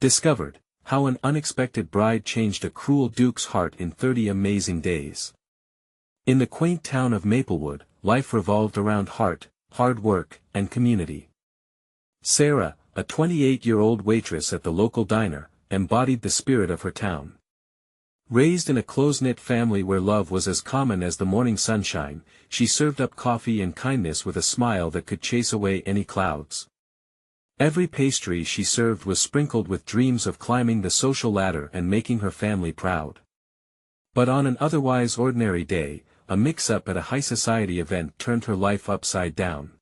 Discovered, how an unexpected bride changed a cruel duke's heart in 30 amazing days. In the quaint town of Maplewood, life revolved around heart, hard work, and community. Sarah, a 28-year-old waitress at the local diner, embodied the spirit of her town. Raised in a close-knit family where love was as common as the morning sunshine, she served up coffee and kindness with a smile that could chase away any clouds. Every pastry she served was sprinkled with dreams of climbing the social ladder and making her family proud. But on an otherwise ordinary day, a mix-up at a high society event turned her life upside down.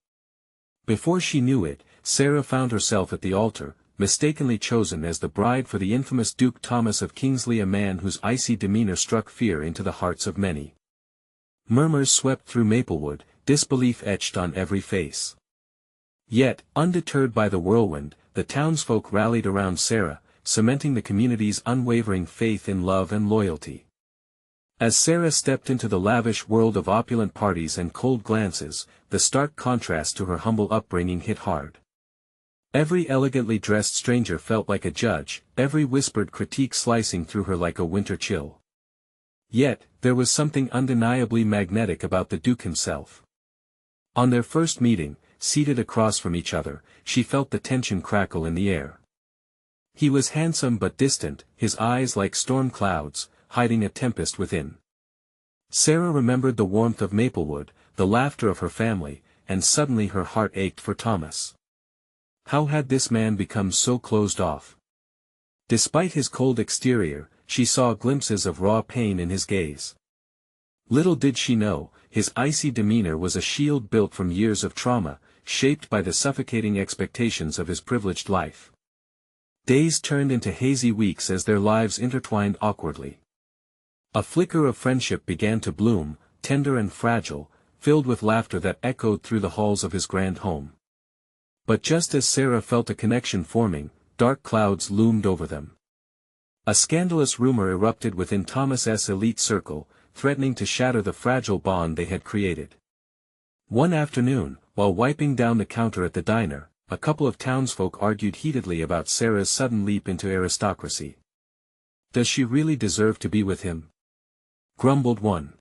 Before she knew it, Sarah found herself at the altar, mistakenly chosen as the bride for the infamous Duke Thomas of Kingsley, a man whose icy demeanor struck fear into the hearts of many. Murmurs swept through Maplewood, disbelief etched on every face. Yet, undeterred by the whirlwind, the townsfolk rallied around Sarah, cementing the community's unwavering faith in love and loyalty. As Sarah stepped into the lavish world of opulent parties and cold glances, the stark contrast to her humble upbringing hit hard. Every elegantly dressed stranger felt like a judge, every whispered critique slicing through her like a winter chill. Yet, there was something undeniably magnetic about the Duke himself. On their first meeting, seated across from each other, she felt the tension crackle in the air. He was handsome but distant, his eyes like storm clouds, hiding a tempest within. Sarah remembered the warmth of Maplewood, the laughter of her family, and suddenly her heart ached for Thomas. How had this man become so closed off? Despite his cold exterior, she saw glimpses of raw pain in his gaze. Little did she know, his icy demeanor was a shield built from years of trauma, shaped by the suffocating expectations of his privileged life. Days turned into hazy weeks as their lives intertwined awkwardly. A flicker of friendship began to bloom, tender and fragile, filled with laughter that echoed through the halls of his grand home. But just as Sarah felt a connection forming, dark clouds loomed over them. A scandalous rumor erupted within Thomas's elite circle, threatening to shatter the fragile bond they had created. One afternoon, while wiping down the counter at the diner, a couple of townsfolk argued heatedly about Sarah's sudden leap into aristocracy. "Does she really deserve to be with him?" grumbled one.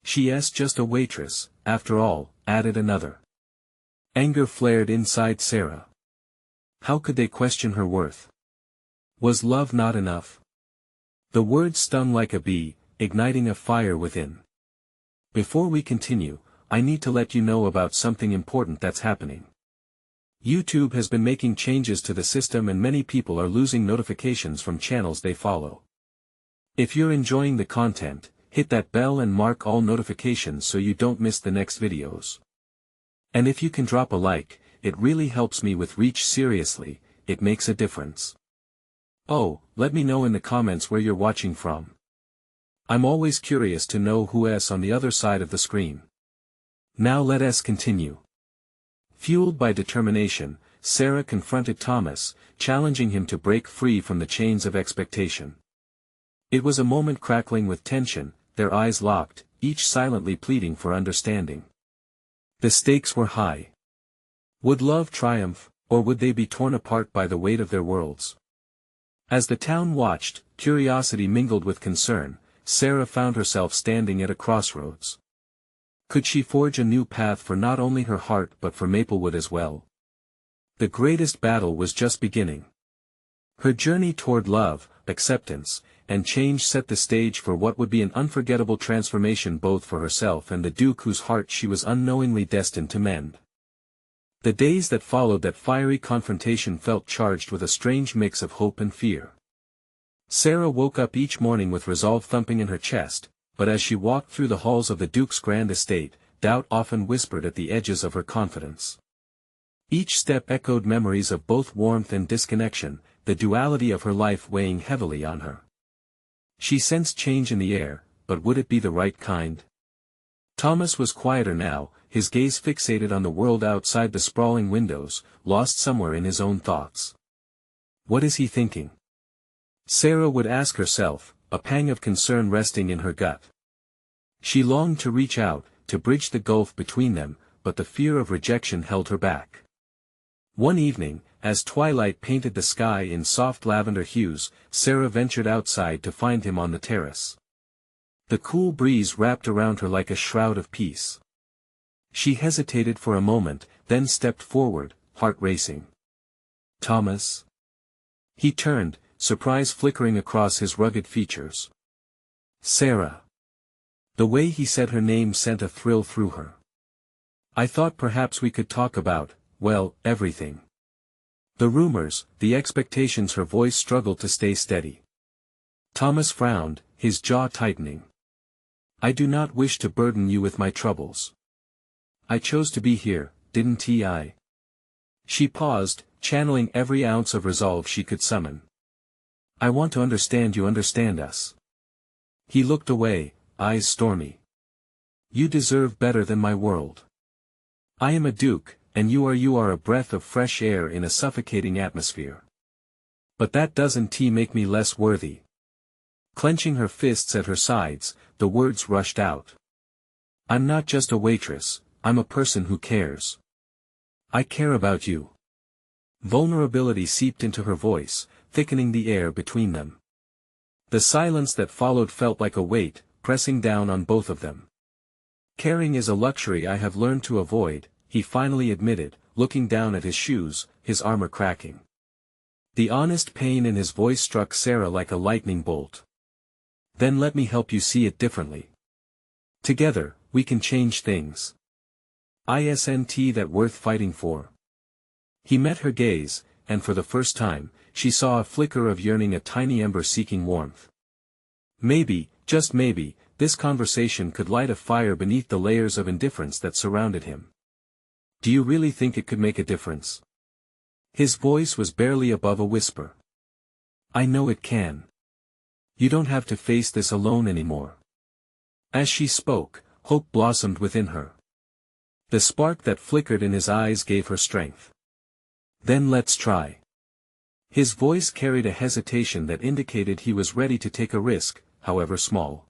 "She's just a waitress, after all," added another. Anger flared inside Sarah. How could they question her worth? Was love not enough? The words stung like a bee, igniting a fire within. Before we continue, I need to let you know about something important that's happening. YouTube has been making changes to the system and many people are losing notifications from channels they follow. If you're enjoying the content, hit that bell and mark all notifications so you don't miss the next videos. And if you can drop a like, it really helps me with reach. Seriously, it makes a difference. Oh, let me know in the comments where you're watching from. I'm always curious to know who's on the other side of the screen. Now let us continue. Fueled by determination, Sarah confronted Thomas, challenging him to break free from the chains of expectation. It was a moment crackling with tension, their eyes locked, each silently pleading for understanding. The stakes were high. Would love triumph, or would they be torn apart by the weight of their worlds? As the town watched, curiosity mingled with concern, Sarah found herself standing at a crossroads. Could she forge a new path for not only her heart but for Maplewood as well? The greatest battle was just beginning. Her journey toward love, acceptance, and change set the stage for what would be an unforgettable transformation both for herself and the Duke whose heart she was unknowingly destined to mend. The days that followed that fiery confrontation felt charged with a strange mix of hope and fear. Sarah woke up each morning with resolve thumping in her chest, but as she walked through the halls of the Duke's grand estate, doubt often whispered at the edges of her confidence. Each step echoed memories of both warmth and disconnection, the duality of her life weighing heavily on her. She sensed change in the air, but would it be the right kind? Thomas was quieter now, his gaze fixated on the world outside the sprawling windows, lost somewhere in his own thoughts. What is he thinking? Sarah would ask herself, a pang of concern resting in her gut. She longed to reach out, to bridge the gulf between them, but the fear of rejection held her back. One evening, as twilight painted the sky in soft lavender hues, Sarah ventured outside to find him on the terrace. The cool breeze wrapped around her like a shroud of peace. She hesitated for a moment, then stepped forward, heart racing. "Thomas?" He turned, surprise flickering across his rugged features. "Sarah." The way he said her name sent a thrill through her. "I thought perhaps we could talk about, well, everything. The rumors, the expectations." Her voice struggled to stay steady. Thomas frowned, his jaw tightening. "I do not wish to burden you with my troubles. I chose to be here, didn't I?" She paused, channeling every ounce of resolve she could summon. "I want to understand you understand us." He looked away, eyes stormy. "You deserve better than my world. I am a duke, and you are a breath of fresh air in a suffocating atmosphere. But that doesn't make me less worthy." Clenching her fists at her sides, the words rushed out. "I'm not just a waitress, I'm a person who cares. I care about you." Vulnerability seeped into her voice, thickening the air between them. The silence that followed felt like a weight, pressing down on both of them. "Caring is a luxury I have learned to avoid," he finally admitted, looking down at his shoes, his armor cracking. The honest pain in his voice struck Sarah like a lightning bolt. "Then let me help you see it differently. Together, we can change things. Isn't that worth fighting for?" He met her gaze, and for the first time, she saw a flicker of yearning, a tiny ember seeking warmth. Maybe, just maybe, this conversation could light a fire beneath the layers of indifference that surrounded him. "Do you really think it could make a difference?" His voice was barely above a whisper. "I know it can. You don't have to face this alone anymore." As she spoke, hope blossomed within her. The spark that flickered in his eyes gave her strength. "Then let's try." His voice carried a hesitation that indicated he was ready to take a risk, however small.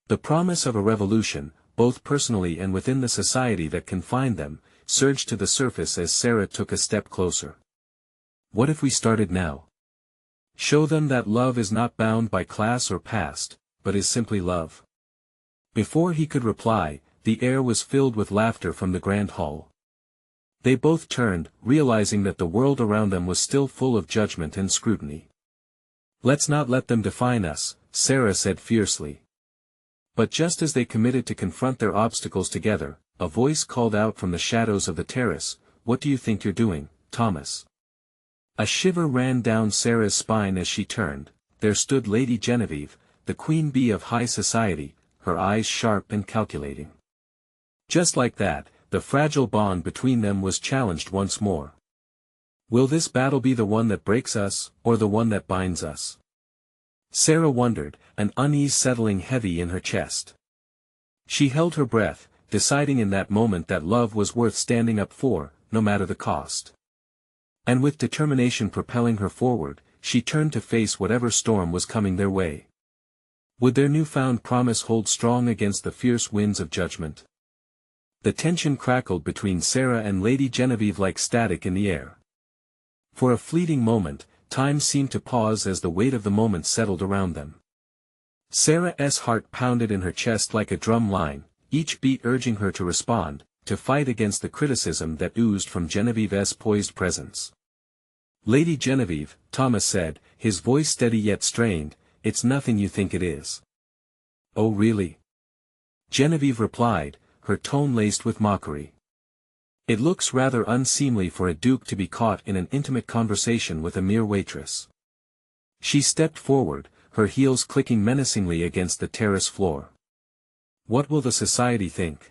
The promise of a revolution, both personally and within the society that confined them, surged to the surface as Sarah took a step closer. "What if we started now? Show them that love is not bound by class or past, but is simply love." Before he could reply, the air was filled with laughter from the grand hall. They both turned, realizing that the world around them was still full of judgment and scrutiny. "Let's not let them define us," Sarah said fiercely. But just as they committed to confront their obstacles together, a voice called out from the shadows of the terrace, "What do you think you're doing, Thomas?" A shiver ran down Sarah's spine as she turned. There stood Lady Genevieve, the queen bee of high society, her eyes sharp and calculating. Just like that, the fragile bond between them was challenged once more. Will this battle be the one that breaks us, or the one that binds us? Sarah wondered, an unease settling heavy in her chest. She held her breath, deciding in that moment that love was worth standing up for, no matter the cost. And with determination propelling her forward, she turned to face whatever storm was coming their way. Would their newfound promise hold strong against the fierce winds of judgment? The tension crackled between Sarah and Lady Genevieve like static in the air. For a fleeting moment, time seemed to pause as the weight of the moment settled around them. Sarah's heart pounded in her chest like a drum line, each beat urging her to respond, to fight against the criticism that oozed from Genevieve's poised presence. "Lady Genevieve," Thomas said, his voice steady yet strained, "it's nothing you think it is." "Oh really?" Genevieve replied, her tone laced with mockery. "It looks rather unseemly for a duke to be caught in an intimate conversation with a mere waitress." She stepped forward, her heels clicking menacingly against the terrace floor. "What will the society think?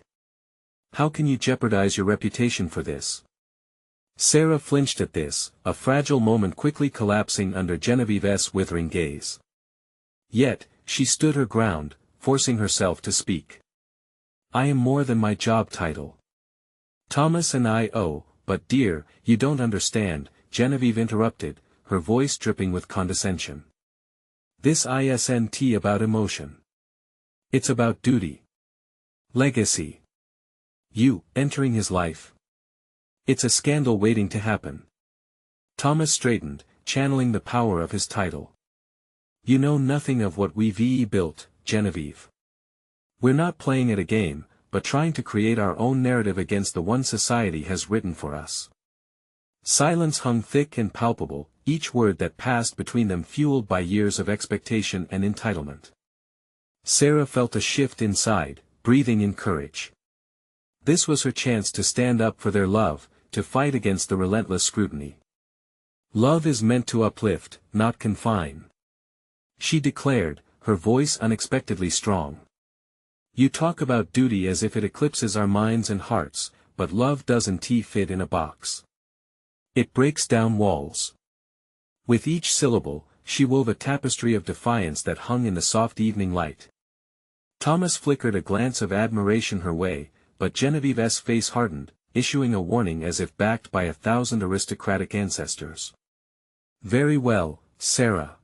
How can you jeopardize your reputation for this?" Sarah flinched at this, a fragile moment quickly collapsing under Genevieve's withering gaze. Yet, she stood her ground, forcing herself to speak. "I am more than my job title. Thomas and I but dear, you don't understand," Genevieve interrupted, her voice dripping with condescension. "This isn't about emotion. It's about duty. Legacy. You, entering his life. It's a scandal waiting to happen." Thomas straightened, channeling the power of his title. You know nothing of what we've built, Genevieve. We're not playing at a game, but trying to create our own narrative against the one society has written for us. Silence hung thick and palpable, each word that passed between them fueled by years of expectation and entitlement. Sarah felt a shift inside, breathing in courage. This was her chance to stand up for their love, to fight against the relentless scrutiny. Love is meant to uplift, not confine. She declared, her voice unexpectedly strong. You talk about duty as if it eclipses our minds and hearts, but love doesn't fit in a box. It breaks down walls. With each syllable, she wove a tapestry of defiance that hung in the soft evening light. Thomas flickered a glance of admiration her way, but Genevieve's face hardened, issuing a warning as if backed by 1,000 aristocratic ancestors. Very well, Sarah.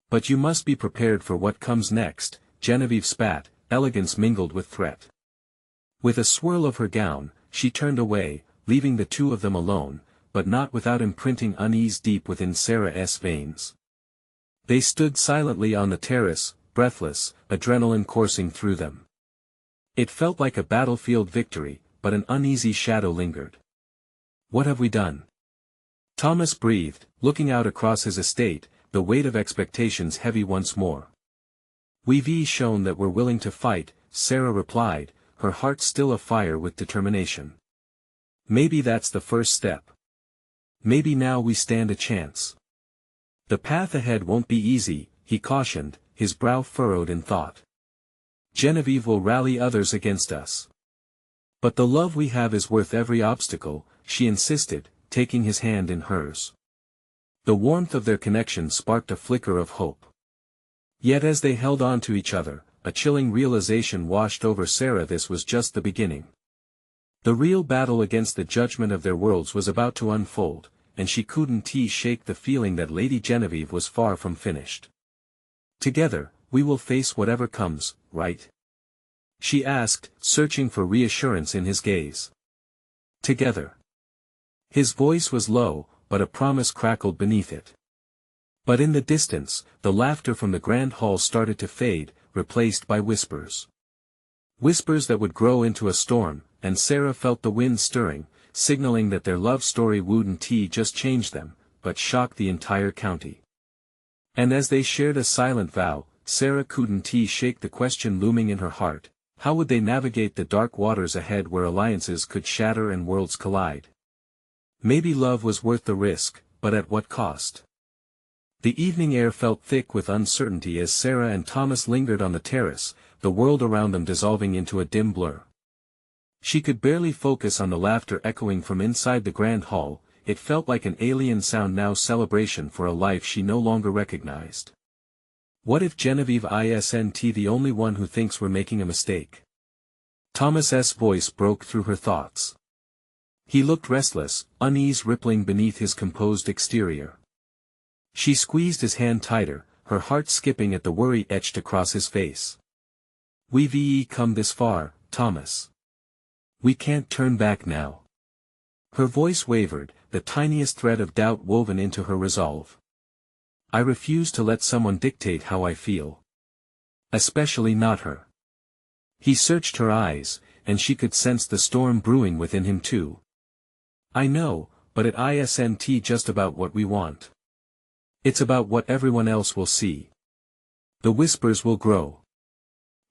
But you must be prepared for what comes next, Genevieve spat, elegance mingled with threat. With a swirl of her gown, she turned away, leaving the two of them alone, but not without imprinting unease deep within Sarah's veins. They stood silently on the terrace, breathless, adrenaline coursing through them. It felt like a battlefield victory, but an uneasy shadow lingered. What have we done? Thomas breathed, looking out across his estate, the weight of expectations heavy once more. We've shown that we're willing to fight, Sarah replied, her heart still afire with determination. Maybe that's the first step. Maybe now we stand a chance. The path ahead won't be easy, he cautioned, his brow furrowed in thought. Genevieve will rally others against us. But the love we have is worth every obstacle, she insisted, taking his hand in hers. The warmth of their connection sparked a flicker of hope. Yet as they held on to each other, a chilling realization washed over Sarah. This was just the beginning. The real battle against the judgment of their worlds was about to unfold, and she couldn't shake the feeling that Lady Genevieve was far from finished. Together, we will face whatever comes, right? She asked, searching for reassurance in his gaze. Together. His voice was low, but a promise crackled beneath it. But in the distance, the laughter from the grand hall started to fade, replaced by whispers. Whispers that would grow into a storm, and Sarah felt the wind stirring, signaling that their love story wouldn't just change them, but shock the entire county. And as they shared a silent vow, Sarah couldn't shake the question looming in her heart: how would they navigate the dark waters ahead where alliances could shatter and worlds collide? Maybe love was worth the risk, but at what cost? The evening air felt thick with uncertainty as Sarah and Thomas lingered on the terrace, the world around them dissolving into a dim blur. She could barely focus on the laughter echoing from inside the grand hall. It felt like an alien sound, now celebration for a life she no longer recognized. What if Genevieve isn't the only one who thinks we're making a mistake? Thomas's voice broke through her thoughts. He looked restless, unease rippling beneath his composed exterior. She squeezed his hand tighter, her heart skipping at the worry etched across his face. We've come this far, Thomas. We can't turn back now. Her voice wavered, the tiniest thread of doubt woven into her resolve. I refuse to let someone dictate how I feel. Especially not her. He searched her eyes, and she could sense the storm brewing within him too. I know, but it isn't just about what we want. It's about what everyone else will see. The whispers will grow.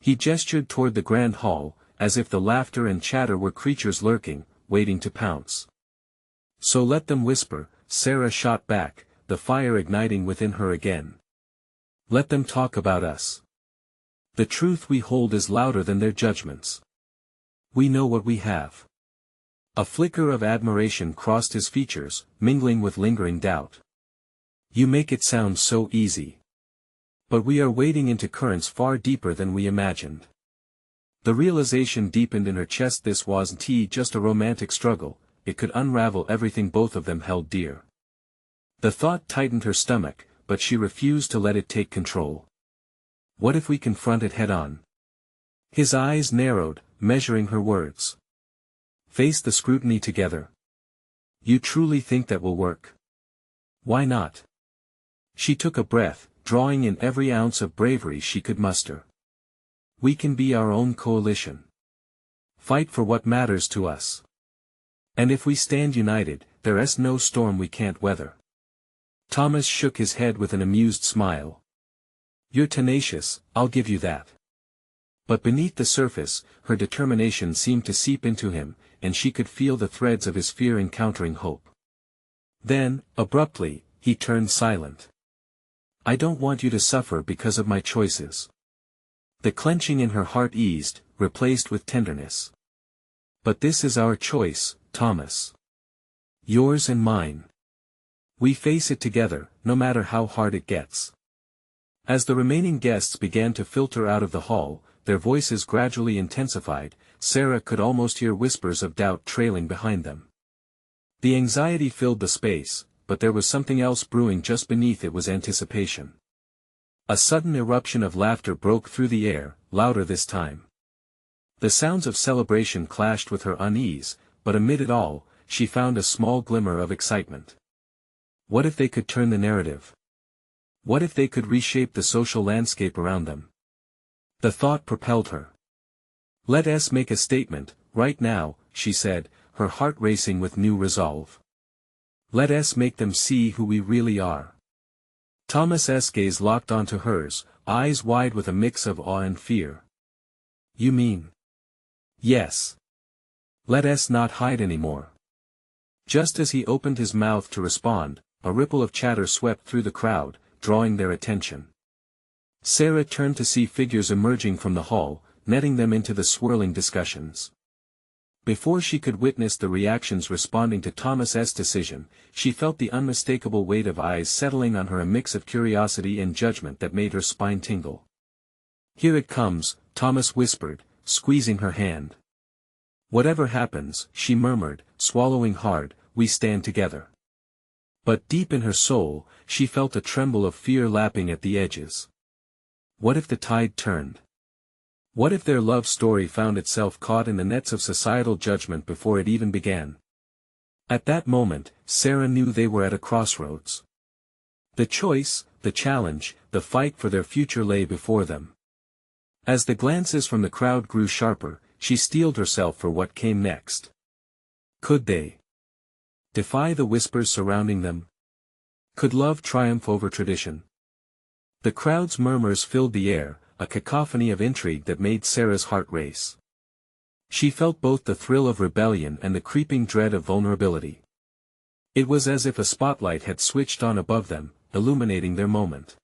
He gestured toward the grand hall, as if the laughter and chatter were creatures lurking, waiting to pounce. So let them whisper, Sarah shot back, the fire igniting within her again. Let them talk about us. The truth we hold is louder than their judgments. We know what we have. A flicker of admiration crossed his features, mingling with lingering doubt. You make it sound so easy. But we are wading into currents far deeper than we imagined. The realization deepened in her chest. This wasn't just a romantic struggle, it could unravel everything both of them held dear. The thought tightened her stomach, but she refused to let it take control. What if we confront it head-on? His eyes narrowed, measuring her words. Face the scrutiny together. You truly think that will work? Why not? She took a breath, drawing in every ounce of bravery she could muster. We can be our own coalition. Fight for what matters to us. And if we stand united, there's no storm we can't weather. Thomas shook his head with an amused smile. You're tenacious, I'll give you that. But beneath the surface, her determination seemed to seep into him, and she could feel the threads of his fear encountering hope. Then, abruptly, he turned silent. I don't want you to suffer because of my choices. The clenching in her heart eased, replaced with tenderness. But this is our choice, Thomas. Yours and mine. We face it together, no matter how hard it gets. As the remaining guests began to filter out of the hall, their voices gradually intensified. Sarah could almost hear whispers of doubt trailing behind them. The anxiety filled the space, but there was something else brewing just beneath it: was anticipation. A sudden eruption of laughter broke through the air, louder this time. The sounds of celebration clashed with her unease, but amid it all, she found a small glimmer of excitement. What if they could turn the narrative? What if they could reshape the social landscape around them? The thought propelled her. Let us make a statement, right now, she said, her heart racing with new resolve. Let us make them see who we really are. Thomas's gaze locked onto hers, eyes wide with a mix of awe and fear. You mean? Yes. Let us not hide anymore. Just as he opened his mouth to respond, a ripple of chatter swept through the crowd, drawing their attention. Sarah turned to see figures emerging from the hall, netting them into the swirling discussions. Before she could witness the reactions responding to Thomas's decision, she felt the unmistakable weight of eyes settling on her, a mix of curiosity and judgment that made her spine tingle. Here it comes, Thomas whispered, squeezing her hand. Whatever happens, she murmured, swallowing hard, we stand together. But deep in her soul, she felt a tremble of fear lapping at the edges. What if the tide turned? What if their love story found itself caught in the nets of societal judgment before it even began? At that moment, Sarah knew they were at a crossroads. The choice, the challenge, the fight for their future lay before them. As the glances from the crowd grew sharper, she steeled herself for what came next. Could they defy the whispers surrounding them? Could love triumph over tradition? The crowd's murmurs filled the air, a cacophony of intrigue that made Sarah's heart race. She felt both the thrill of rebellion and the creeping dread of vulnerability. It was as if a spotlight had switched on above them, illuminating their moment.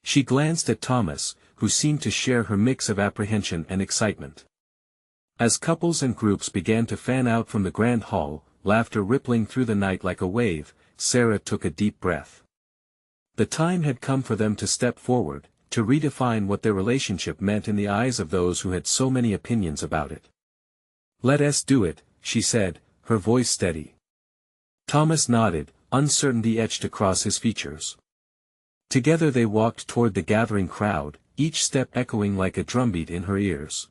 She glanced at Thomas, who seemed to share her mix of apprehension and excitement. As couples and groups began to fan out from the grand hall, laughter rippling through the night like a wave, Sarah took a deep breath. The time had come for them to step forward, to redefine what their relationship meant in the eyes of those who had so many opinions about it. Let us do it, she said, her voice steady. Thomas nodded, uncertainty etched across his features. Together they walked toward the gathering crowd, each step echoing like a drumbeat in her ears.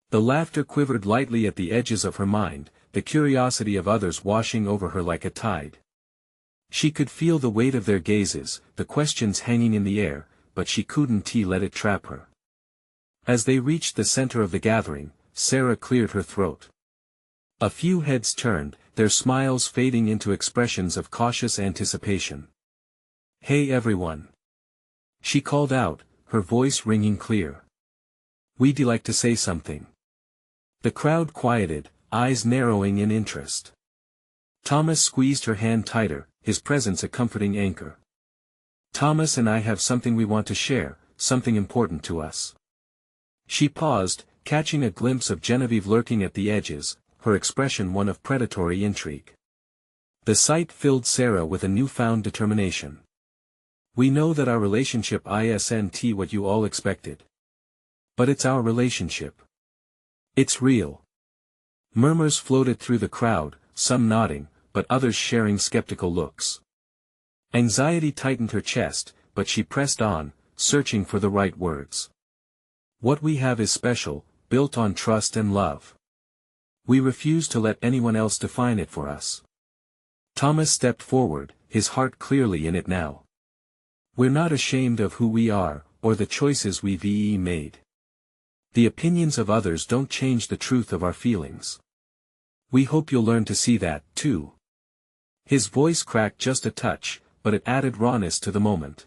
The laughter quivered lightly at the edges of her mind, the curiosity of others washing over her like a tide. She could feel the weight of their gazes, the questions hanging in the air, but she couldn't let it trap her. As they reached the center of the gathering, Sarah cleared her throat. A few heads turned, their smiles fading into expressions of cautious anticipation. Hey everyone! She called out, her voice ringing clear. We'd like to say something. The crowd quieted, eyes narrowing in interest. Thomas squeezed her hand tighter, his presence a comforting anchor. Thomas and I have something we want to share, something important to us. She paused, catching a glimpse of Genevieve lurking at the edges, her expression one of predatory intrigue. The sight filled Sarah with a newfound determination. We know that our relationship isn't what you all expected. But it's our relationship. It's real. Murmurs floated through the crowd, some nodding, but others sharing skeptical looks. Anxiety tightened her chest, but she pressed on, searching for the right words. What we have is special, built on trust and love. We refuse to let anyone else define it for us. Thomas stepped forward, his heart clearly in it now. We're not ashamed of who we are, or the choices we've made. The opinions of others don't change the truth of our feelings. We hope you'll learn to see that, too. His voice cracked just a touch, but it added rawness to the moment.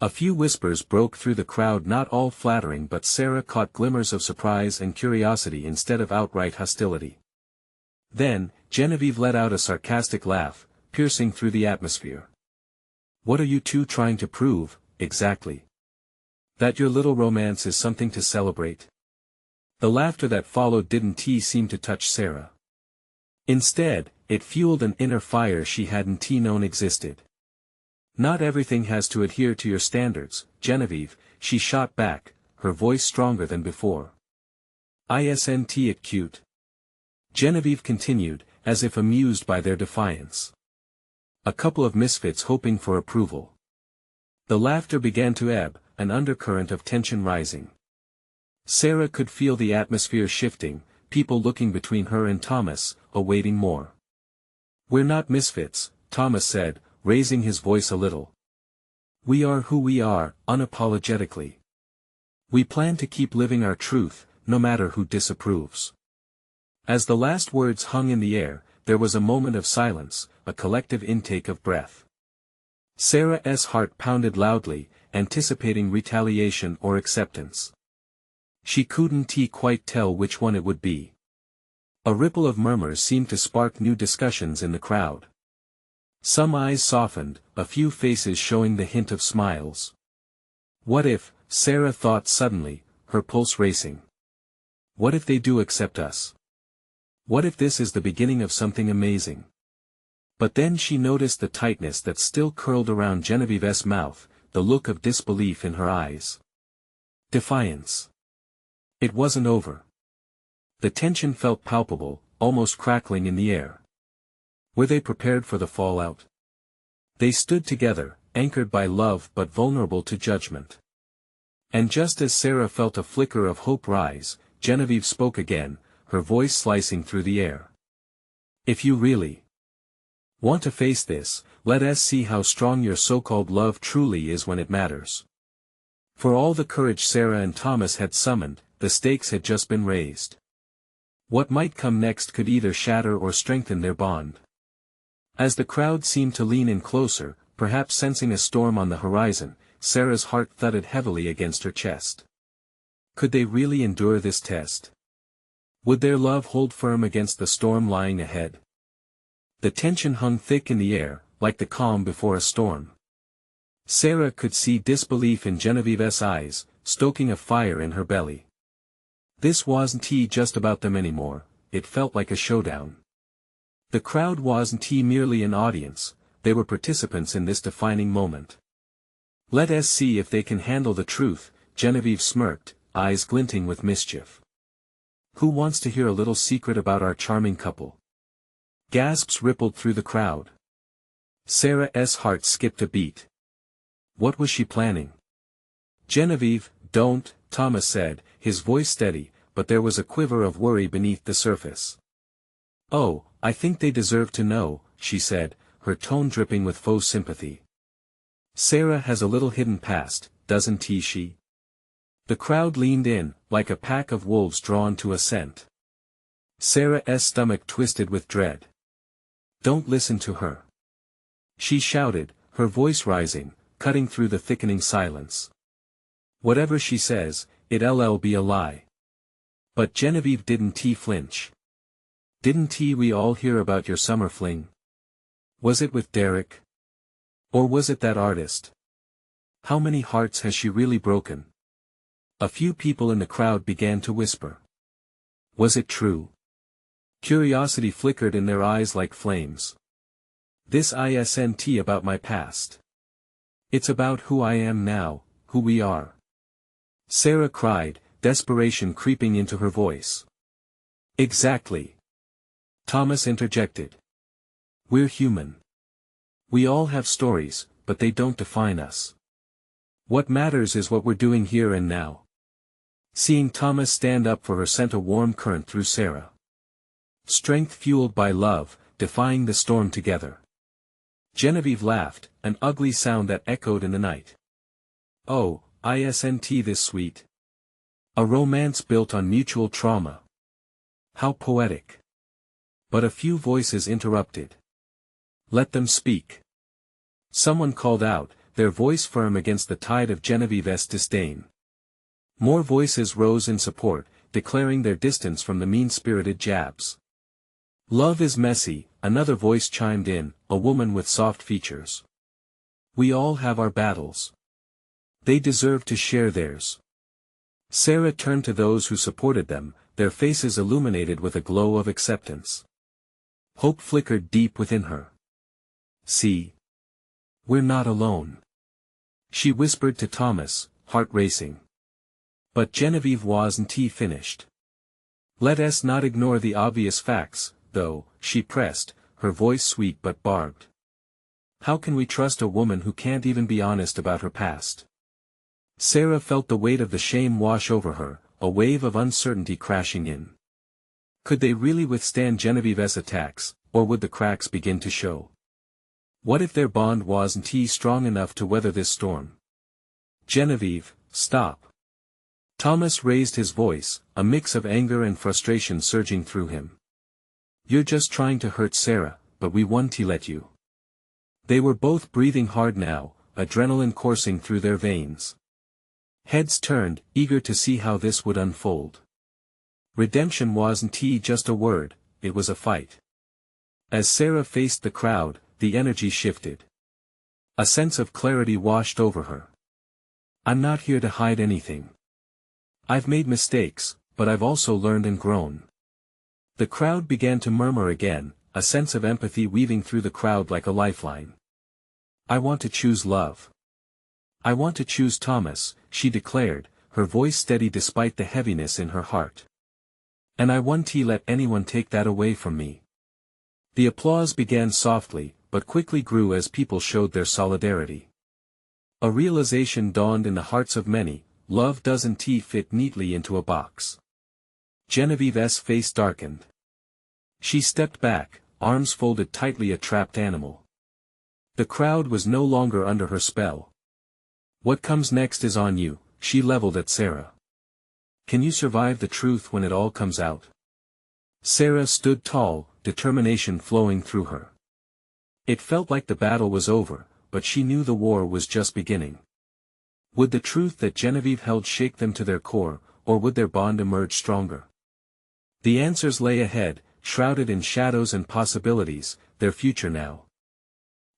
A few whispers broke through the crowd, not all flattering, but Sarah caught glimmers of surprise and curiosity instead of outright hostility. Then, Genevieve let out a sarcastic laugh, piercing through the atmosphere. What are you two trying to prove, exactly? That your little romance is something to celebrate? The laughter that followed didn't seem to touch Sarah. Instead, it fueled an inner fire she hadn't known existed. Not everything has to adhere to your standards, Genevieve, she shot back, her voice stronger than before. Isn't it cute? Genevieve continued, as if amused by their defiance. A couple of misfits hoping for approval. The laughter began to ebb, an undercurrent of tension rising. Sarah could feel the atmosphere shifting, people looking between her and Thomas, awaiting more. We're not misfits, Thomas said, raising his voice a little. We are who we are, unapologetically. We plan to keep living our truth, no matter who disapproves. As the last words hung in the air, there was a moment of silence, a collective intake of breath. Sarah's heart pounded loudly, anticipating retaliation or acceptance. She couldn't quite tell which one it would be. A ripple of murmurs seemed to spark new discussions in the crowd. Some eyes softened, a few faces showing the hint of smiles. What if, Sarah thought suddenly, her pulse racing. What if they do accept us? What if this is the beginning of something amazing? But then she noticed the tightness that still curled around Genevieve's mouth, the look of disbelief in her eyes. Defiance. It wasn't over. The tension felt palpable, almost crackling in the air. Were they prepared for the fallout? They stood together, anchored by love but vulnerable to judgment. And just as Sarah felt a flicker of hope rise, Genevieve spoke again, her voice slicing through the air. If you really want to face this, let us see how strong your so-called love truly is when it matters. For all the courage Sarah and Thomas had summoned, the stakes had just been raised. What might come next could either shatter or strengthen their bond. As the crowd seemed to lean in closer, perhaps sensing a storm on the horizon, Sarah's heart thudded heavily against her chest. Could they really endure this test? Would their love hold firm against the storm lying ahead? The tension hung thick in the air, like the calm before a storm. Sarah could see disbelief in Genevieve's eyes, stoking a fire in her belly. This wasn't just about them anymore, it felt like a showdown. The crowd wasn't merely an audience, they were participants in this defining moment. Let us see if they can handle the truth, Genevieve smirked, eyes glinting with mischief. Who wants to hear a little secret about our charming couple? Gasps rippled through the crowd. Sarah's heart skipped a beat. What was she planning? Genevieve, don't, Thomas said, his voice steady, but there was a quiver of worry beneath the surface. Oh, I think they deserve to know, she said, her tone dripping with faux sympathy. Sarah has a little hidden past, doesn't she? The crowd leaned in, like a pack of wolves drawn to a scent. Sarah's stomach twisted with dread. Don't listen to her. She shouted, her voice rising, cutting through the thickening silence. Whatever she says, it'll be a lie. But Genevieve didn't flinch. Didn't we all hear about your summer fling? Was it with Derek? Or was it that artist? How many hearts has she really broken? A few people in the crowd began to whisper. Was it true? Curiosity flickered in their eyes like flames. This isn't about my past. It's about who I am now, who we are. Sarah cried, desperation creeping into her voice. Exactly. Thomas interjected. We're human. We all have stories, but they don't define us. What matters is what we're doing here and now. Seeing Thomas stand up for her sent a warm current through Sarah. Strength fueled by love, defying the storm together. Genevieve laughed, an ugly sound that echoed in the night. Oh, isn't this sweet? A romance built on mutual trauma. How poetic. But a few voices interrupted. Let them speak. Someone called out, their voice firm against the tide of Genevieve's disdain. More voices rose in support, declaring their distance from the mean-spirited jabs. Love is messy, another voice chimed in, a woman with soft features. We all have our battles. They deserve to share theirs. Sarah turned to those who supported them, their faces illuminated with a glow of acceptance. Hope flickered deep within her. See? We're not alone. She whispered to Thomas, heart racing. But Genevieve wasn't finished. Let us not ignore the obvious facts, though, she pressed, her voice sweet but barbed. How can we trust a woman who can't even be honest about her past? Sarah felt the weight of the shame wash over her, a wave of uncertainty crashing in. Could they really withstand Genevieve's attacks, or would the cracks begin to show? What if their bond wasn't strong enough to weather this storm? Genevieve, stop. Thomas raised his voice, a mix of anger and frustration surging through him. You're just trying to hurt Sarah, but we won't let you. They were both breathing hard now, adrenaline coursing through their veins. Heads turned, eager to see how this would unfold. Redemption wasn't just a word, it was a fight. As Sarah faced the crowd, the energy shifted. A sense of clarity washed over her. I'm not here to hide anything. I've made mistakes, but I've also learned and grown. The crowd began to murmur again, a sense of empathy weaving through the crowd like a lifeline. I want to choose love. I want to choose Thomas, she declared, her voice steady despite the heaviness in her heart. And I won't let anyone take that away from me. The applause began softly, but quickly grew as people showed their solidarity. A realization dawned in the hearts of many, love doesn't fit neatly into a box. Genevieve's face darkened. She stepped back, arms folded tightly, a trapped animal. The crowd was no longer under her spell. What comes next is on you, she leveled at Sarah. Can you survive the truth when it all comes out? Sarah stood tall, determination flowing through her. It felt like the battle was over, but she knew the war was just beginning. Would the truth that Genevieve held shake them to their core, or would their bond emerge stronger? The answers lay ahead, shrouded in shadows and possibilities, their future now.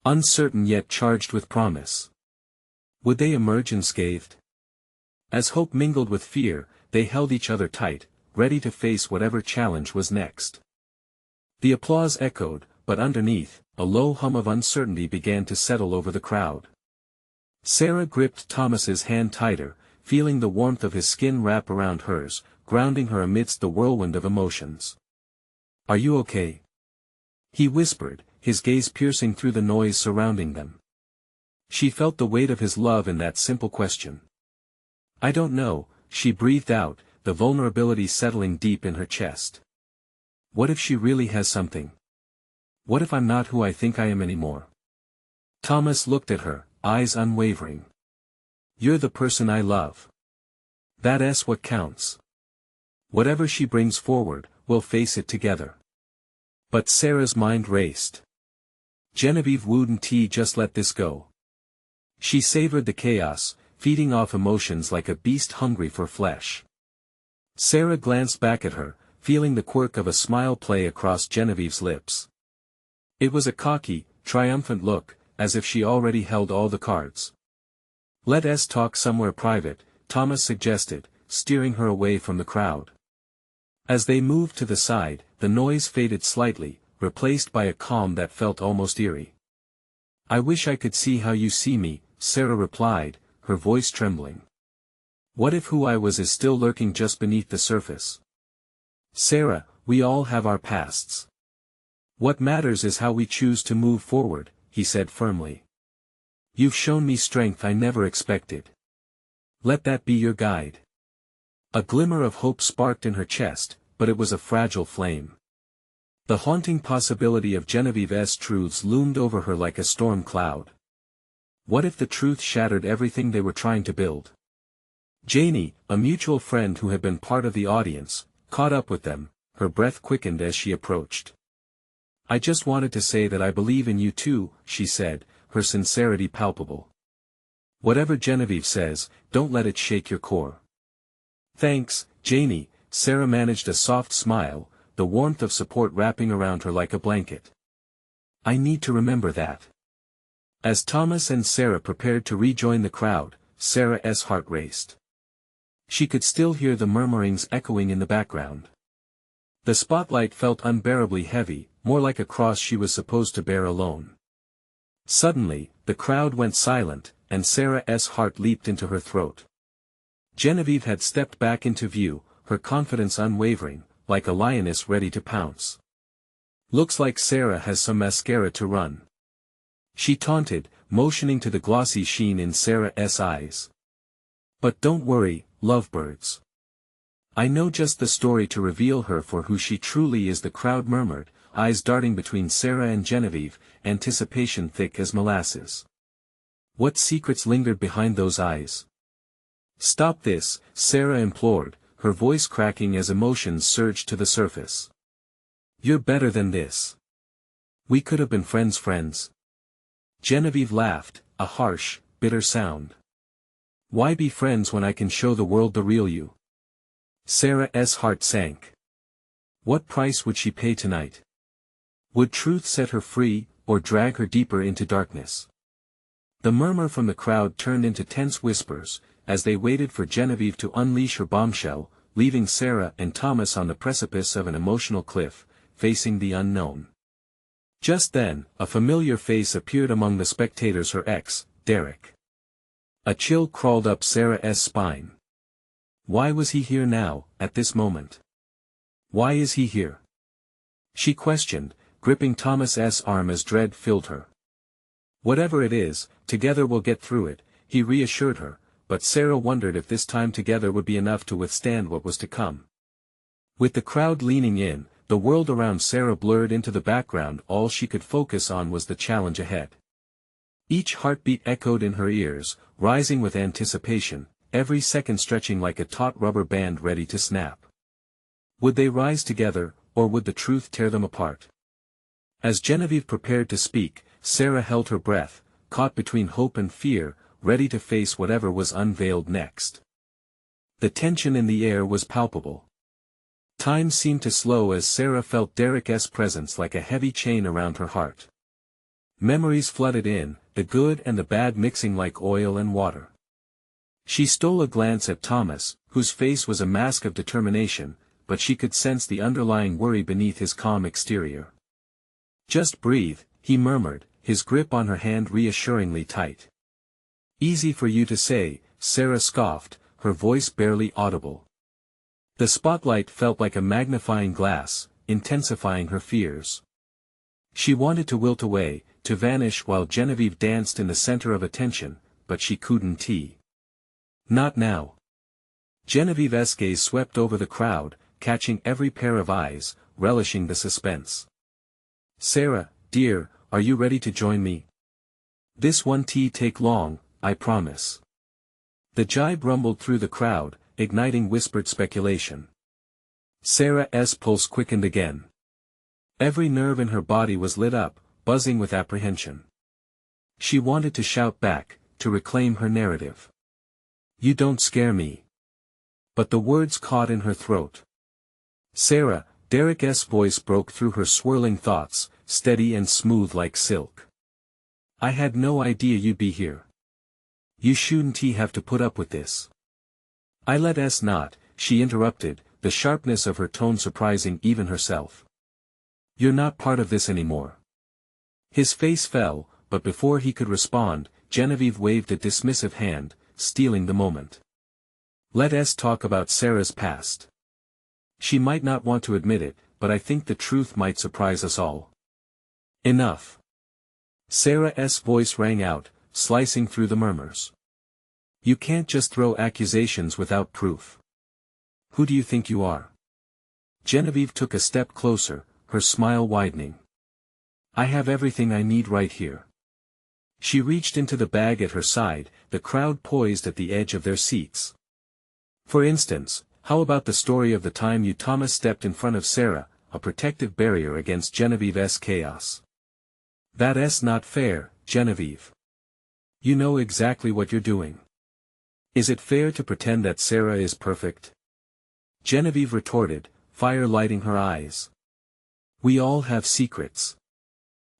Uncertain yet charged with promise. Would they emerge unscathed? As hope mingled with fear, they held each other tight, ready to face whatever challenge was next. The applause echoed, but underneath, a low hum of uncertainty began to settle over the crowd. Sarah gripped Thomas's hand tighter, feeling the warmth of his skin wrap around hers, grounding her amidst the whirlwind of emotions. Are you okay? He whispered, his gaze piercing through the noise surrounding them. She felt the weight of his love in that simple question. I don't know, she breathed out, the vulnerability settling deep in her chest. What if she really has something? What if I'm not who I think I am anymore? Thomas looked at her, eyes unwavering. You're the person I love. That's what counts. Whatever she brings forward, we'll face it together. But Sarah's mind raced. Genevieve wouldn't just let this go. She savored the chaos, feeding off emotions like a beast hungry for flesh. Sarah glanced back at her, feeling the quirk of a smile play across Genevieve's lips. It was a cocky, triumphant look, as if she already held all the cards. Let us talk somewhere private, Thomas suggested, steering her away from the crowd. As they moved to the side, the noise faded slightly, replaced by a calm that felt almost eerie. I wish I could see how you see me, Sarah replied, her voice trembling. What if who I was is still lurking just beneath the surface? Sarah, we all have our pasts. What matters is how we choose to move forward, he said firmly. You've shown me strength I never expected. Let that be your guide. A glimmer of hope sparked in her chest, but it was a fragile flame. The haunting possibility of Genevieve's truths loomed over her like a storm cloud. What if the truth shattered everything they were trying to build? Janie, a mutual friend who had been part of the audience, caught up with them, her breath quickened as she approached. "I just wanted to say that I believe in you too," she said, her sincerity palpable. "Whatever Genevieve says, don't let it shake your core." "Thanks, Janie," Sarah managed a soft smile, the warmth of support wrapping around her like a blanket. "I need to remember that." As Thomas and Sarah prepared to rejoin the crowd, Sarah's heart raced. She could still hear the murmurings echoing in the background. The spotlight felt unbearably heavy, more like a cross she was supposed to bear alone. Suddenly, the crowd went silent, and Sarah's heart leaped into her throat. Genevieve had stepped back into view, her confidence unwavering, like a lioness ready to pounce. "Looks like Sarah has some mascara to run," she taunted, motioning to the glossy sheen in Sarah's eyes. "But don't worry, lovebirds. I know just the story to reveal her for who she truly is," the crowd murmured, eyes darting between Sarah and Genevieve, anticipation thick as molasses. What secrets lingered behind those eyes? "Stop this," Sarah implored, her voice cracking as emotions surged to the surface. "You're better than this. We could have been friends." Genevieve laughed, a harsh, bitter sound. "Why be friends when I can show the world the real you?" Sarah's heart sank. What price would she pay tonight? Would truth set her free, or drag her deeper into darkness? The murmur from the crowd turned into tense whispers, as they waited for Genevieve to unleash her bombshell, leaving Sarah and Thomas on the precipice of an emotional cliff, facing the unknown. Just then, a familiar face appeared among the spectators, her ex, Derek. A chill crawled up Sarah's spine. Why was he here now, at this moment? Why is he here? She questioned, gripping Thomas's arm as dread filled her. "Whatever it is, together we'll get through it," he reassured her, but Sarah wondered if this time together would be enough to withstand what was to come. With the crowd leaning in, the world around Sarah blurred into the background. All she could focus on was the challenge ahead. Each heartbeat echoed in her ears, rising with anticipation, every second stretching like a taut rubber band ready to snap. Would they rise together, or would the truth tear them apart? As Genevieve prepared to speak, Sarah held her breath, caught between hope and fear, ready to face whatever was unveiled next. The tension in the air was palpable. Time seemed to slow as Sarah felt Derek's presence like a heavy chain around her heart. Memories flooded in, the good and the bad mixing like oil and water. She stole a glance at Thomas, whose face was a mask of determination, but she could sense the underlying worry beneath his calm exterior. "Just breathe," he murmured, his grip on her hand reassuringly tight. "Easy for you to say," Sarah scoffed, her voice barely audible. The spotlight felt like a magnifying glass, intensifying her fears. She wanted to wilt away, to vanish while Genevieve danced in the center of attention, but she couldn't. Not now. Genevieve's gaze swept over the crowd, catching every pair of eyes, relishing the suspense. "Sarah, dear, are you ready to join me? This won't take long, I promise." The jibe rumbled through the crowd, igniting whispered speculation. Sarah's pulse quickened again. Every nerve in her body was lit up, buzzing with apprehension. She wanted to shout back, to reclaim her narrative. "You don't scare me." But the words caught in her throat. "Sarah," Derek's voice broke through her swirling thoughts, steady and smooth like silk. "I had no idea you'd be here. You shouldn't have to put up with this." "I let us not," she interrupted, the sharpness of her tone surprising even herself. "You're not part of this anymore." His face fell, but before he could respond, Genevieve waved a dismissive hand, stealing the moment. "Let us talk about Sarah's past. She might not want to admit it, but I think the truth might surprise us all." "Enough." Sarah's voice rang out, slicing through the murmurs. "You can't just throw accusations without proof. Who do you think you are?" Genevieve took a step closer, her smile widening. I have everything I need right here. She reached into the bag at her side, the crowd poised at the edge of their seats. For instance, how about the story of the time you Thomas stepped in front of Sarah, a protective barrier against Genevieve's chaos? That's not fair, Genevieve. You know exactly what you're doing. Is it fair to pretend that Sarah is perfect? Genevieve retorted, fire lighting her eyes. We all have secrets.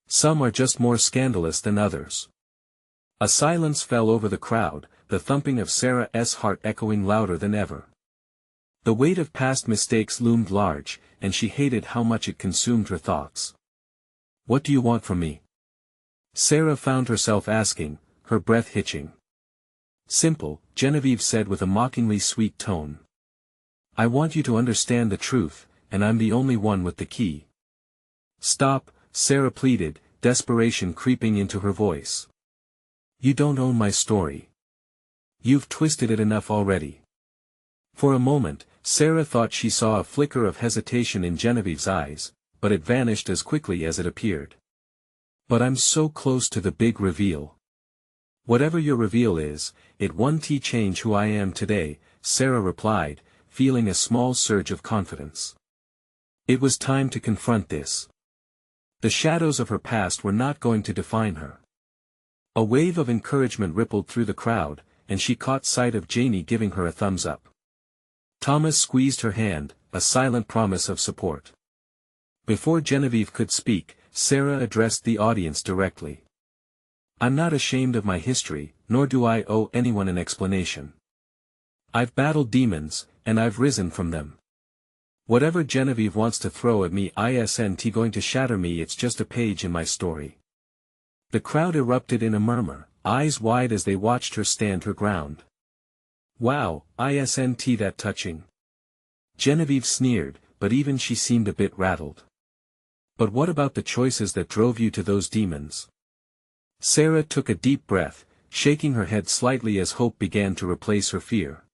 Some are just more scandalous than others. A silence fell over the crowd, the thumping of Sarah's heart echoing louder than ever. The weight of past mistakes loomed large, and she hated how much it consumed her thoughts. What do you want from me? Sarah found herself asking, her breath hitching. Simple, Genevieve said with a mockingly sweet tone. I want you to understand the truth, and I'm the only one with the key. Stop, Sarah pleaded, desperation creeping into her voice. You don't own my story. You've twisted it enough already. For a moment, Sarah thought she saw a flicker of hesitation in Genevieve's eyes, but it vanished as quickly as it appeared. But I'm so close to the big reveal. Whatever your reveal is, it won't change who I am today, Sarah replied, feeling a small surge of confidence. It was time to confront this. The shadows of her past were not going to define her. A wave of encouragement rippled through the crowd, and she caught sight of Janie giving her a thumbs up. Thomas squeezed her hand, a silent promise of support. Before Genevieve could speak, Sarah addressed the audience directly. I'm not ashamed of my history, nor do I owe anyone an explanation. I've battled demons, and I've risen from them. Whatever Genevieve wants to throw at me isn't going to shatter me, it's just a page in my story. The crowd erupted in a murmur, eyes wide as they watched her stand her ground. Wow, isn't that touching? Genevieve sneered, but even she seemed a bit rattled. But what about the choices that drove you to those demons? Sarah took a deep breath, shaking her head slightly as hope began to replace her fear.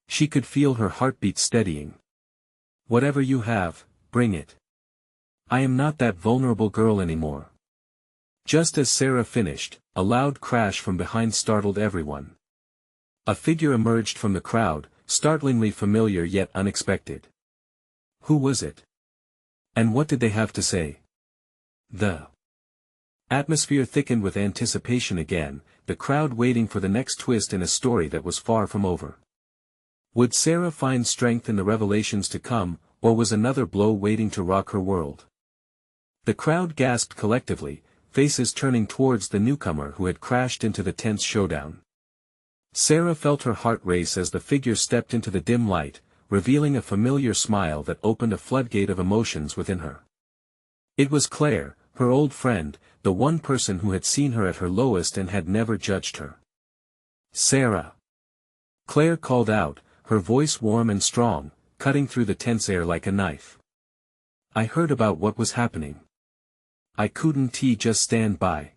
She could feel her heartbeat steadying. Whatever you have, bring it. I am not that vulnerable girl anymore. Just as Sarah finished, a loud crash from behind startled everyone. A figure emerged from the crowd, startlingly familiar yet unexpected. Who was it? And what did they have to say? The atmosphere thickened with anticipation again, the crowd waiting for the next twist in a story that was far from over. Would Sarah find strength in the revelations to come, or was another blow waiting to rock her world? The crowd gasped collectively, faces turning towards the newcomer who had crashed into the tense showdown. Sarah felt her heart race as the figure stepped into the dim light, revealing a familiar smile that opened a floodgate of emotions within her. It was Claire, her old friend, the one person who had seen her at her lowest and had never judged her. Sarah! Claire called out, her voice warm and strong, cutting through the tense air like a knife. I heard about what was happening. I couldn't just stand by.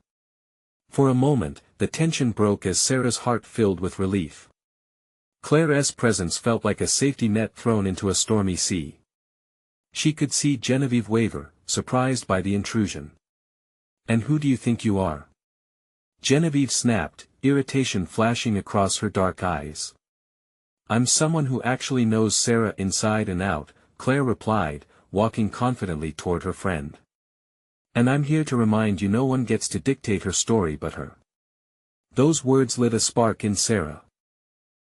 For a moment, the tension broke as Sarah's heart filled with relief. Claire's presence felt like a safety net thrown into a stormy sea. She could see Genevieve waver, surprised by the intrusion. And who do you think you are? Genevieve snapped, irritation flashing across her dark eyes. I'm someone who actually knows Sarah inside and out, Claire replied, walking confidently toward her friend. And I'm here to remind you no one gets to dictate her story but her. Those words lit a spark in Sarah.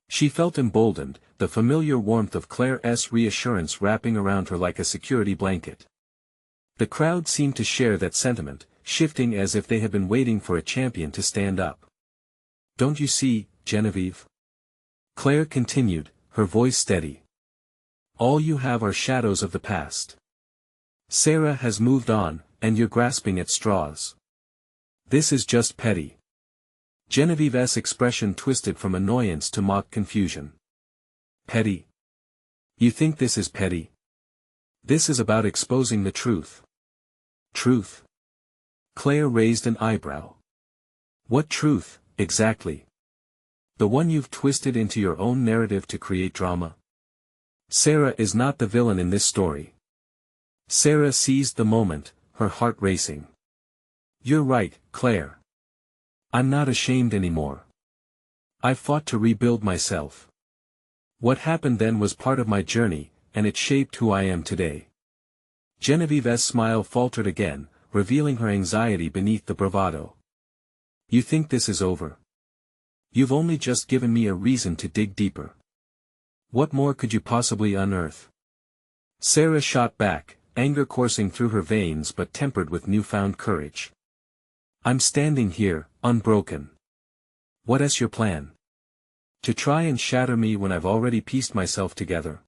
She felt emboldened, the familiar warmth of Claire's reassurance wrapping around her like a security blanket. The crowd seemed to share that sentiment, shifting as if they had been waiting for a champion to stand up. Don't you see, Genevieve? Claire continued, her voice steady. All you have are shadows of the past. Sarah has moved on, and you're grasping at straws. This is just petty. Genevieve's expression twisted from annoyance to mock confusion. Petty? You think this is petty? This is about exposing the truth. Truth? Claire raised an eyebrow. What truth, exactly? The one you've twisted into your own narrative to create drama? Sarah is not the villain in this story. Sarah seized the moment, her heart racing. You're right, Claire. I'm not ashamed anymore. I've fought to rebuild myself. What happened then was part of my journey, and it shaped who I am today. Genevieve's smile faltered again, revealing her anxiety beneath the bravado. You think this is over? You've only just given me a reason to dig deeper. What more could you possibly unearth? Sarah shot back, anger coursing through her veins but tempered with newfound courage. I'm standing here, unbroken. What's your plan? To try and shatter me when I've already pieced myself together?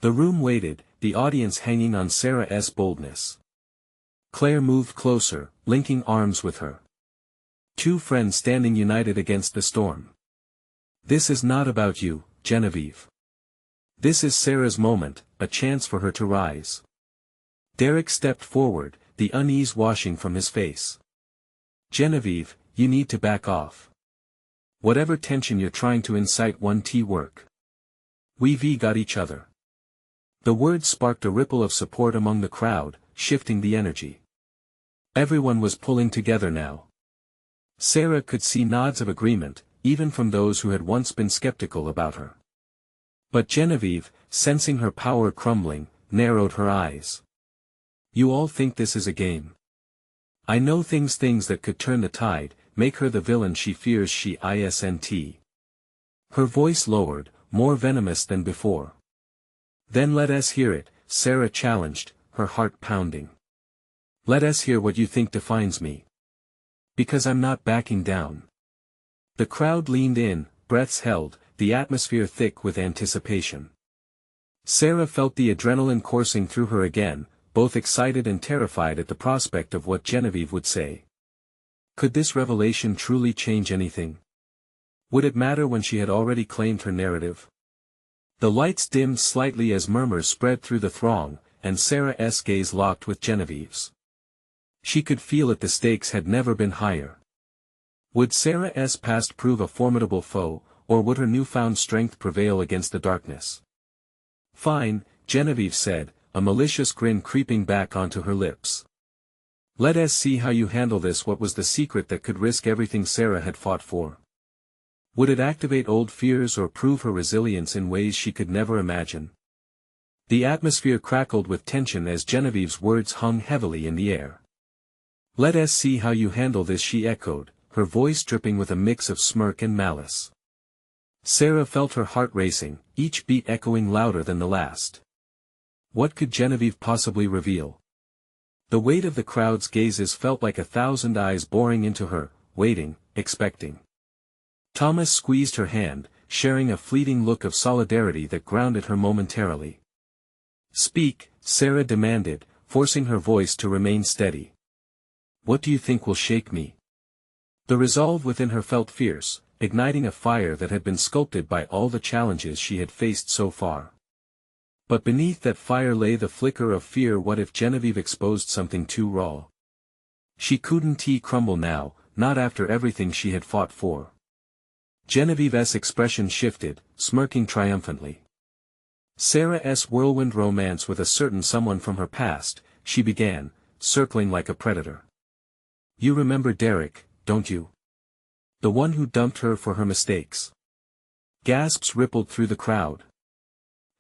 The room waited, the audience hanging on Sarah's boldness. Claire moved closer, linking arms with her. Two friends standing united against the storm. This is not about you, Genevieve. This is Sarah's moment, a chance for her to rise. Derek stepped forward, the unease washing from his face. Genevieve, you need to back off. Whatever tension you're trying to incite won't work. We've got each other. The words sparked a ripple of support among the crowd, shifting the energy. Everyone was pulling together now. Sarah could see nods of agreement, even from those who had once been skeptical about her. But Genevieve, sensing her power crumbling, narrowed her eyes. You all think this is a game. I know things that could turn the tide, make her the villain she fears she isn't. Her voice lowered, more venomous than before. Then let us hear it, Sarah challenged, her heart pounding. Let us hear what you think defines me. Because I'm not backing down. The crowd leaned in, breaths held, the atmosphere thick with anticipation. Sarah felt the adrenaline coursing through her again, both excited and terrified at the prospect of what Genevieve would say. Could this revelation truly change anything? Would it matter when she had already claimed her narrative? The lights dimmed slightly as murmurs spread through the throng, and Sarah's gaze locked with Genevieve's. She could feel it, the stakes had never been higher. Would Sarah's past prove a formidable foe, or would her newfound strength prevail against the darkness? Fine, Genevieve said, a malicious grin creeping back onto her lips. Let us see how you handle this. What was the secret that could risk everything Sarah had fought for? Would it activate old fears or prove her resilience in ways she could never imagine? The atmosphere crackled with tension as Genevieve's words hung heavily in the air. Let us see how you handle this, she echoed, her voice dripping with a mix of smirk and malice. Sarah felt her heart racing, each beat echoing louder than the last. What could Genevieve possibly reveal? The weight of the crowd's gazes felt like 1,000 eyes boring into her, waiting, expecting. Thomas squeezed her hand, sharing a fleeting look of solidarity that grounded her momentarily. Speak, Sarah demanded, forcing her voice to remain steady. What do you think will shake me? The resolve within her felt fierce, igniting a fire that had been sculpted by all the challenges she had faced so far. But beneath that fire lay the flicker of fear. What if Genevieve exposed something too raw? She couldn't crumble now, not after everything she had fought for. Genevieve's expression shifted, smirking triumphantly. Sarah's whirlwind romance with a certain someone from her past, she began, circling like a predator. You remember Derek, don't you? The one who dumped her for her mistakes. Gasps rippled through the crowd.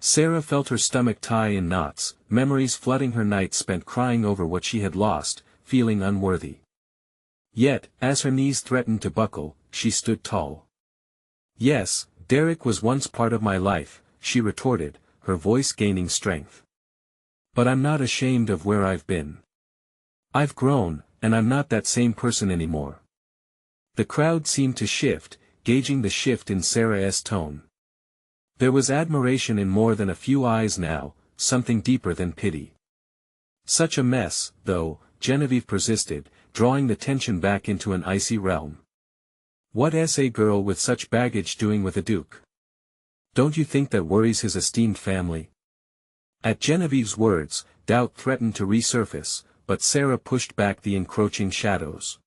Sarah felt her stomach tie in knots, memories flooding her nights spent crying over what she had lost, feeling unworthy. Yet, as her knees threatened to buckle, she stood tall. Yes, Derek was once part of my life, she retorted, her voice gaining strength. But I'm not ashamed of where I've been. I've grown, and I'm not that same person anymore. The crowd seemed to shift, gauging the shift in Sarah's tone. There was admiration in more than a few eyes now, something deeper than pity. Such a mess, though, Genevieve persisted, drawing the tension back into an icy realm. What's a girl with such baggage doing with a duke? Don't you think that worries his esteemed family? At Genevieve's words, doubt threatened to resurface, but Sarah pushed back the encroaching shadows.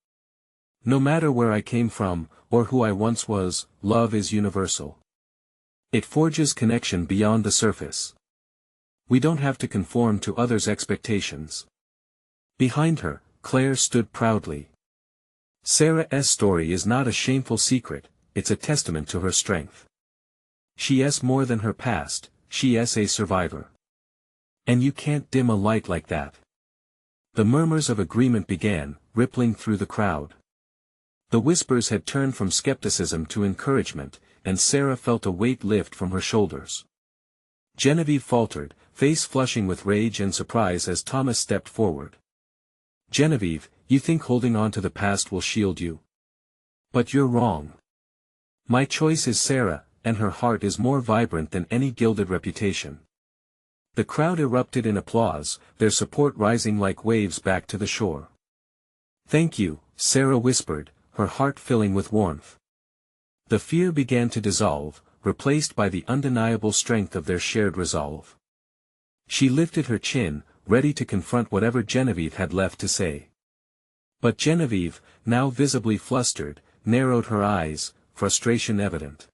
No matter where I came from, or who I once was, love is universal. It forges connection beyond the surface. We don't have to conform to others' expectations. Behind her, Claire stood proudly. Sarah's story is not a shameful secret, it's a testament to her strength. She is more than her past, she is a survivor. And you can't dim a light like that. The murmurs of agreement began, rippling through the crowd. The whispers had turned from skepticism to encouragement, and Sarah felt a weight lift from her shoulders. Genevieve faltered, face flushing with rage and surprise as Thomas stepped forward. Genevieve, you think holding on to the past will shield you? But you're wrong. My choice is Sarah, and her heart is more vibrant than any gilded reputation. The crowd erupted in applause, their support rising like waves back to the shore. Thank you, Sarah whispered, her heart filling with warmth. The fear began to dissolve, replaced by the undeniable strength of their shared resolve. She lifted her chin, ready to confront whatever Genevieve had left to say. But Genevieve, now visibly flustered, narrowed her eyes, frustration evident.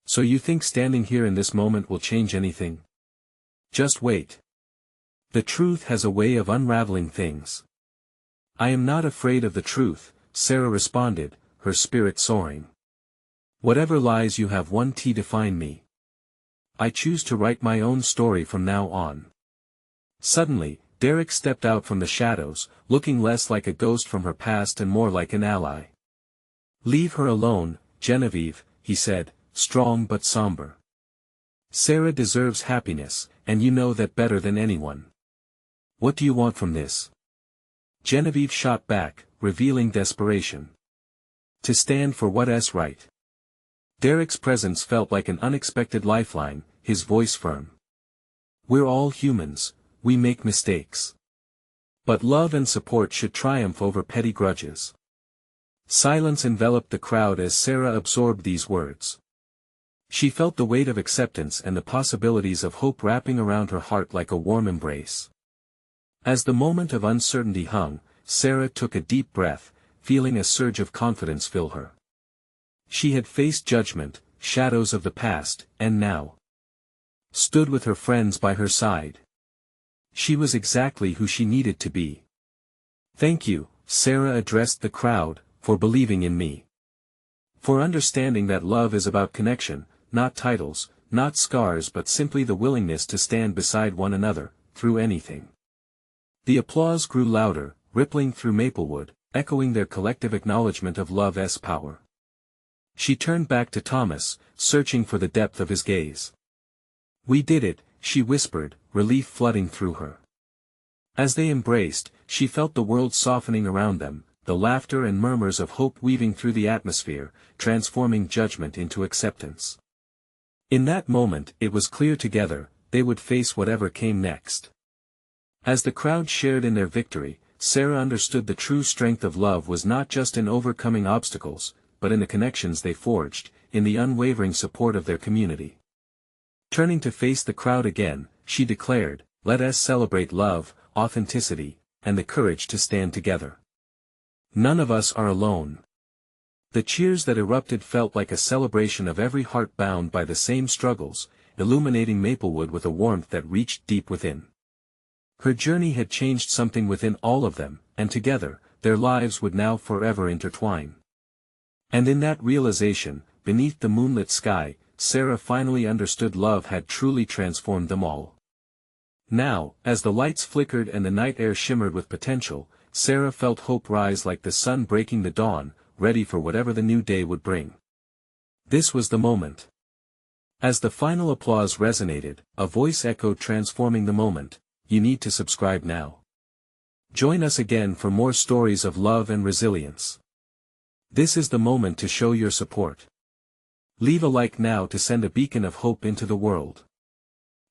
So you think standing here in this moment will change anything? Just wait. The truth has a way of unraveling things. I am not afraid of the truth, Sarah responded, her spirit soaring. Whatever lies you have one to define me. I choose to write my own story from now on. Suddenly, Derek stepped out from the shadows, looking less like a ghost from her past and more like an ally. Leave her alone, Genevieve, he said, strong but somber. Sarah deserves happiness, and you know that better than anyone. What do you want from this? Genevieve shot back, revealing desperation. To stand for what is right. Derek's presence felt like an unexpected lifeline, his voice firm. We're all humans, we make mistakes. But love and support should triumph over petty grudges. Silence enveloped the crowd as Sarah absorbed these words. She felt the weight of acceptance and the possibilities of hope wrapping around her heart like a warm embrace. As the moment of uncertainty hung, Sarah took a deep breath, feeling a surge of confidence fill her. She had faced judgment, shadows of the past, and now stood with her friends by her side. She was exactly who she needed to be. Thank you, Sarah addressed the crowd, for believing in me. For understanding that love is about connection, not titles, not scars but simply the willingness to stand beside one another, through anything. The applause grew louder, rippling through Maplewood, echoing their collective acknowledgement of love's power. She turned back to Thomas, searching for the depth of his gaze. We did it, she whispered, relief flooding through her. As they embraced, she felt the world softening around them, the laughter and murmurs of hope weaving through the atmosphere, transforming judgment into acceptance. In that moment it was clear together, they would face whatever came next. As the crowd shared in their victory, Sarah understood the true strength of love was not just in overcoming obstacles, but in the connections they forged, in the unwavering support of their community. Turning to face the crowd again, she declared, let us celebrate love, authenticity, and the courage to stand together. None of us are alone. The cheers that erupted felt like a celebration of every heart bound by the same struggles, illuminating Maplewood with a warmth that reached deep within. Her journey had changed something within all of them, and together, their lives would now forever intertwine. And in that realization, beneath the moonlit sky, Sarah finally understood love had truly transformed them all. Now, as the lights flickered and the night air shimmered with potential, Sarah felt hope rise like the sun breaking the dawn, ready for whatever the new day would bring. This was the moment. As the final applause resonated, a voice echoed transforming the moment, you need to subscribe now. Join us again for more stories of love and resilience. This is the moment to show your support. Leave a like now to send a beacon of hope into the world.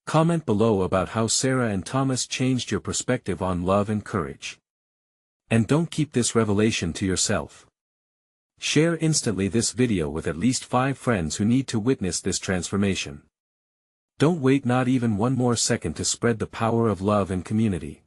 Comment below about how Sarah and Thomas changed your perspective on love and courage. And don't keep this revelation to yourself. Share instantly this video with at least 5 friends who need to witness this transformation. Don't wait not even one more second to spread the power of love and community.